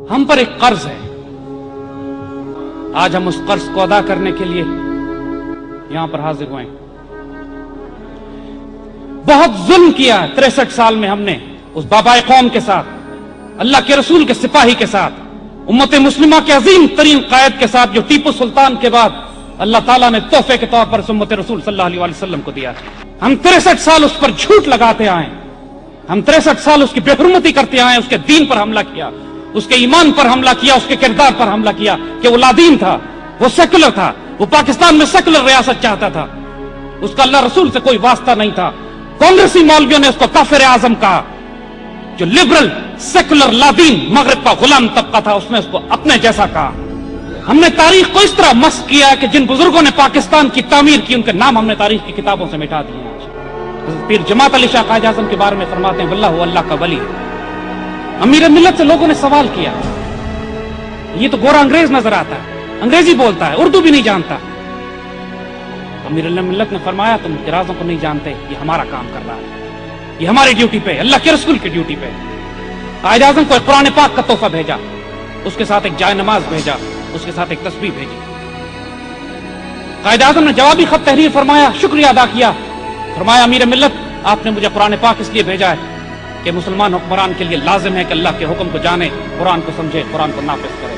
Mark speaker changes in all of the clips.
Speaker 1: ہم پر ایک قرض ہے. آج ہم اس قرض کو ادا کرنے کے لیے یہاں پر حاضر ہوئے ہیں. بہت ظلم کیا 63 سال میں ہم نے اس بابائے قوم کے ساتھ, اللہ کے رسول کے سپاہی کے ساتھ, امت مسلمہ کے عظیم ترین قائد کے ساتھ, جو ٹیپو سلطان کے بعد اللہ تعالیٰ نے تحفے کے طور پر امت رسول صلی اللہ علیہ وسلم کو دیا. ہم 63 سال اس پر جھوٹ لگاتے آئے, ہم 63 سال اس کی بے حرمتی کرتے آئے, اس کے دین پر حملہ کیا, اس کے ایمان پر حملہ کیا, اس کے کردار پر حملہ کیا کہ وہ لادین تھا, وہ سیکولر تھا, وہ پاکستان میں سیکولر ریاست چاہتا تھا, اس کا اللہ رسول سے کوئی واسطہ نہیں تھا. کانگریسی مولویوں نے اس کو کافر اعظم کہا. جو لبرل سیکولر لادین مغرب کا غلام طبقہ تھا, اس نے اس کو اپنے جیسا کہا. ہم نے تاریخ کو اس طرح مسخ کیا کہ جن بزرگوں نے پاکستان کی تعمیر کی, ان کے نام ہم نے تاریخ کی کتابوں سے مٹا دیے. پیر جماعت علی شاہ قائد اعظم کے بارے میں فرماتے ہیں واللہ اللہ کا ولی. امیر ملت سے لوگوں نے سوال کیا, یہ تو گورا انگریز نظر آتا ہے, انگریزی بولتا ہے, اردو بھی نہیں جانتا. امیر ملت نے فرمایا تم رازوں کو نہیں جانتے, یہ ہمارا کام کر رہا ہے, یہ ہماری ڈیوٹی پہ, اللہ کے رسول کی ڈیوٹی پہ. قائد اعظم کو ایک قرآن پاک کا تحفہ بھیجا, اس کے ساتھ ایک جائے نماز بھیجا, اس کے ساتھ ایک تسبیح بھیجی. قائد اعظم نے جوابی خط تحریر فرمایا, شکریہ ادا کیا, فرمایا امیر ملت آپ نے مجھے قرآن پاک اس لیے بھیجا ہے کہ مسلمان حکمران کے لیے لازم ہے کہ اللہ کے حکم کو جانے, قرآن کو سمجھے, قرآن کو نافذ کرے.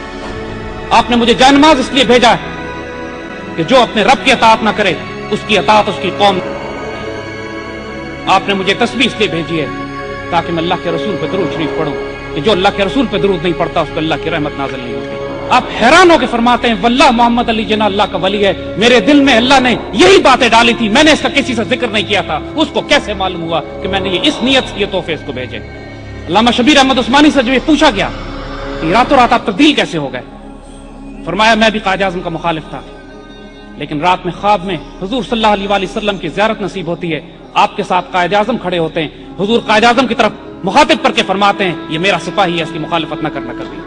Speaker 1: آپ نے مجھے جائے نماز اس لیے بھیجا ہے کہ جو اپنے رب کی اطاعت نہ کرے اس کی اطاعت اس کی قوم. آپ نے مجھے تسبیح اس لیے بھیجی ہے تاکہ میں اللہ کے رسول پہ درود شریف پڑھوں کہ جو اللہ کے رسول پہ درود نہیں پڑھتا اس پہ اللہ کی رحمت نازل نہیں ہوتی. آپ حیران ہو کے فرماتے ہیں واللہ محمد علی جناح اللہ کا ولی ہے. میرے دل میں اللہ نے یہی باتیں ڈالی تھی, میں نے اس کا کسی سے ذکر نہیں کیا تھا. اس کو کیسے معلوم ہوا کہ میں نے یہ اس نیت سے یہ تحفے اس کو بھیجے؟ علامہ شبیر احمد عثمانی سے جو یہ پوچھا گیا کہ راتوں رات آپ تبدیل کیسے ہو گئے, فرمایا میں بھی قائد اعظم کا مخالف تھا, لیکن رات میں خواب میں حضور صلی اللہ علیہ وسلم کی زیارت نصیب ہوتی ہے, آپ کے ساتھ قائد اعظم کھڑے ہوتے ہیں, حضور قائد اعظم کی طرف مخاطب کر کے فرماتے ہیں یہ میرا سپاہی ہے, اس کی مخالفت نہ کرنا کبھی.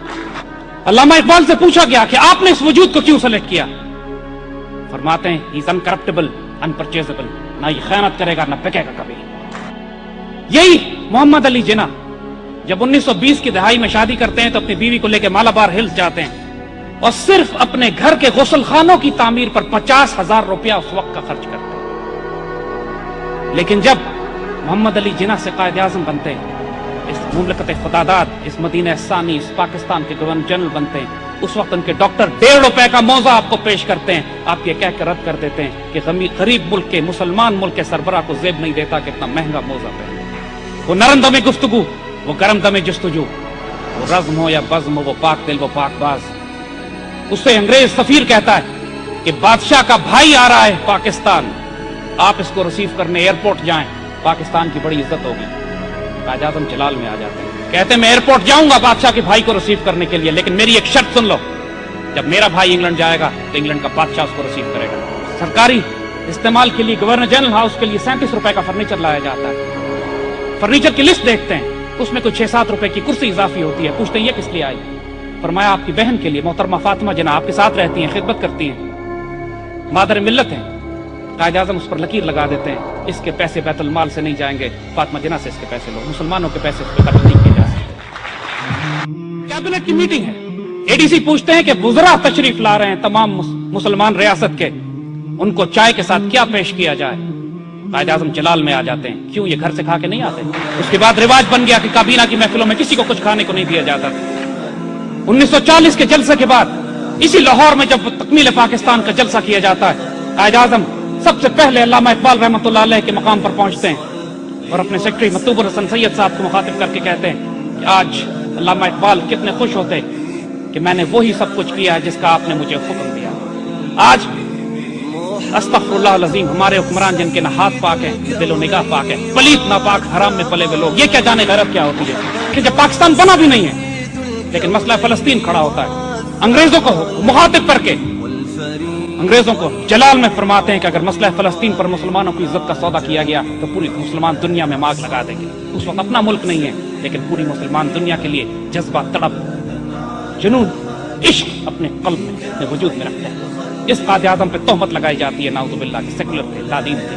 Speaker 1: علامہ اقبال سے پوچھا گیا کہ آپ نے اس وجود کو کیوں سلیکٹ کیا, فرماتے ہیں ہی از انکرپٹیبل انپرچیزبل, نہ یہ خیانت کرے گا نہ بکے گا کبھی. یہی محمد علی جناح جب 1920 کی دہائی میں شادی کرتے ہیں تو اپنی بیوی کو لے کے مالابار ہلز جاتے ہیں اور صرف اپنے گھر کے غسل خانوں کی تعمیر پر 50,000 روپیہ اس وقت کا خرچ کرتے ہیں. لیکن جب محمد علی جناح سے قائد اعظم بنتے ہیں, اس مملکت خداداد, اس مدینہ ثانی, اس پاکستان کے گورنر جنرل بنتے ہیں, اس وقت ان کے ڈاکٹر 1.5 روپے کا موزہ آپ کو پیش کرتے ہیں. آپ یہ کہہ کر رد کر دیتے ہیں کہ غریب ملک کے, مسلمان ملک کے سربراہ کو زیب نہیں دیتا کہ اتنا مہنگا موزہ پہنے. وہ نرم دم گفتگو, وہ گرم دم جستجو, وہ رزم ہو یا بزم ہو, وہ پاک دل وہ پاک باز. اس سے انگریز سفیر کہتا ہے کہ بادشاہ کا بھائی آ رہا ہے پاکستان, آپ اس کو ریسیو کرنے ایئرپورٹ جائیں, پاکستان کی بڑی عزت ہوگی. قائد اعظم جلال میں آ جاتے ہیں, کہتے ہیں میں ایئرپورٹ جاؤں گا بادشاہ کے بھائی کو ریسیو کرنے کے لیے, لیکن میری ایک شرط سن لو, جب میرا بھائی انگلینڈ جائے گا تو انگلینڈ کا بادشاہ اس کو ریسیو کرے گا. سرکاری استعمال کے لیے گورنر جنرل ہاؤس کے لیے 37 روپے کا فرنیچر لایا جاتا ہے. فرنیچر کی لسٹ دیکھتے ہیں, اس میں کوئی 6-7 روپے کی کرسی اضافی ہوتی ہے. پوچھتے ہیں یہ کس لیے آئی, فرمایا آپ کی بہن کے لیے, محترمہ فاطمہ جناح آپ کے ساتھ رہتی ہیں, خدمت کرتی ہیں, مادر ملت ہیں. قائد اعظم اس پر لکیر لگا دیتے ہیں اس کے پیسے بیت المال سے نہیں جائیں گے, فاطمہ جناح سے اس کے پیسے لو, مسلمانوں کے پیسے اس پہ خرچ نہیں کیے جا سکتے. کیبنٹ کی میٹنگ ہے, اے ڈی سی پوچھتے ہیں کہ وزراء تشریف لا رہے ہیں تمام مسلمان ریاست کے, ان کو چائے کے ساتھ کیا پیش کیا جائے. قائد اعظم جلال میں آ جاتے ہیں, کیوں یہ گھر سے کھا کے نہیں آتے. اس کے بعد رواج بن گیا کہ کابینہ کی محفلوں میں کسی کو کچھ کھانے کو نہیں دیا جاتا. 1940 کے جلسے کے بعد اسی لاہور میں جب تکمیل پاکستان کا جلسہ کیا جاتا ہے, قائد اعظم سب سے پہلے علامہ اقبال رحمۃ اللہ علیہ کے مقام پر پہنچتے ہیں اور اپنے سیکرٹری مطلوب الحسن سید صاحب کو مخاطب کر کے کہتے ہیں کہ آج علامہ اقبال کتنے خوش ہوتے کہ میں نے وہی سب کچھ کیا جس کا آپ نے مجھے حکم دیا. آج استغفر اللہ العظیم ہمارے حکمران جن کے نہ ہاتھ پاک ہیں, دل و نگاہ پاک ہے, پلیت ناپاک حرام میں پلے ہوئے لوگ, یہ کیا جانے غیرت کیا ہوتی ہے کہ جب پاکستان بنا بھی نہیں ہے لیکن مسئلہ فلسطین کھڑا ہوتا ہے. انگریزوں کو مخاطب کر کے انگریزوں کو جلال میں فرماتے ہیں کہ اگر مسئلہ فلسطین پر مسلمانوں کی عزت کا سودا کیا گیا تو پوری مسلمان دنیا میں آگ لگا دیں گے. اس وقت اپنا ملک نہیں ہے لیکن پوری مسلمان دنیا کے لیے جذبہ, تڑپ, جنون, عشق اپنے قلب میں وجود میں رکھتے ہیں. اس قائد اعظم پہ تہمت لگائی جاتی ہے نعوذ باللہ کہ سیکولر تھے, لادین تھے,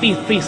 Speaker 1: 30-30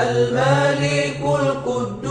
Speaker 2: الملك القدوس